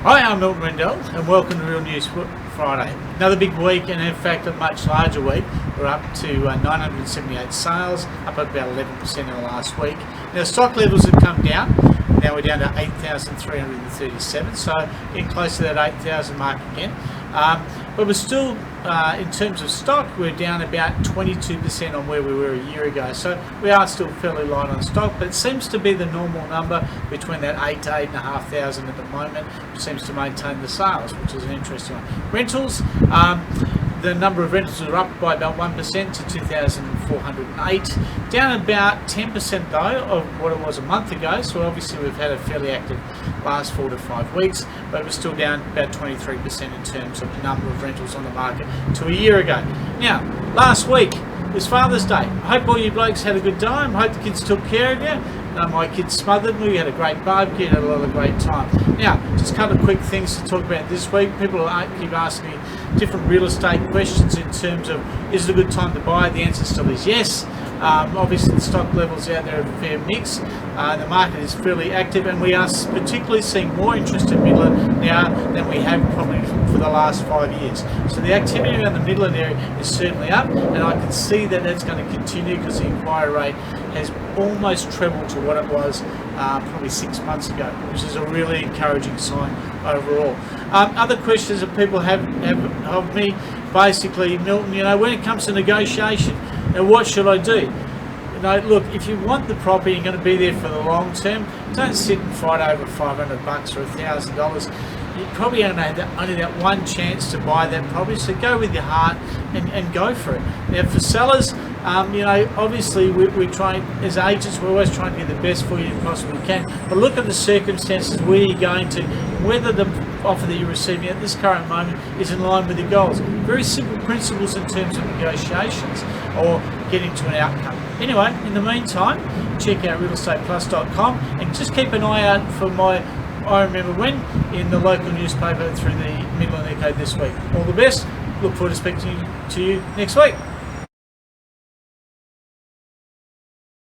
Hi, I'm Milton Rendell and welcome to Real News Friday. Another big week, and in fact a much larger week. We're up to 978 sales, up about 11% in the last week. Now stock levels have come down. Now we're down to 8,337, so getting close to that 8,000 mark again. But we're still, in terms of stock, we're down about 22% on where we were a year ago. So we are still fairly light on stock, but it seems to be the normal number between that 8 to 8,500 at the moment, which seems to maintain the sales, which is an interesting one. Rentals, the number of rentals are up by about 1% to 2,408, down about 10% though of what it was a month ago. So obviously we've had a fairly active last 4 to 5 weeks, but we're still down about 23% in terms of the number of rentals on the market to a year ago. Now, last week was Father's Day. I hope all you blokes had a good time. I hope the kids took care of you. My kids smothered me. We had a great barbecue, had a lot of great time. Now, just a couple of quick things to talk about this week. People keep asking me different real estate questions in terms of, is it a good time to buy? The answer still is yes. Obviously the stock levels out there are a fair mix. The market is fairly active, and we are particularly seeing more interest in Midland now than we have probably for the last 5 years. So the activity around the Midland area is certainly up, and I can see that that's going to continue because the inquiry rate has almost trebled to what it was probably 6 months ago, which is a really encouraging sign overall. Other questions that people have of me, basically, Milton, when it comes to negotiation, what should I do? Look, if you want the property, you're going to be there for the long term. Don't sit and fight over $500 or $1,000. You probably only have that one chance to buy that property, so go with your heart and go for it. Now, for sellers, obviously we're trying, as agents, we're always trying to get the best for you as possibly can. But look at the circumstances, where you're going to, whether the offer that you're receiving at this current moment is in line with your goals. Very simple principles in terms of negotiations or getting to an outcome. Anyway, in the meantime, check out realestateplus.com and just keep an eye out for my I Remember When in the local newspaper through the Midland Echo this week. All the best. Look forward to speaking to you next week.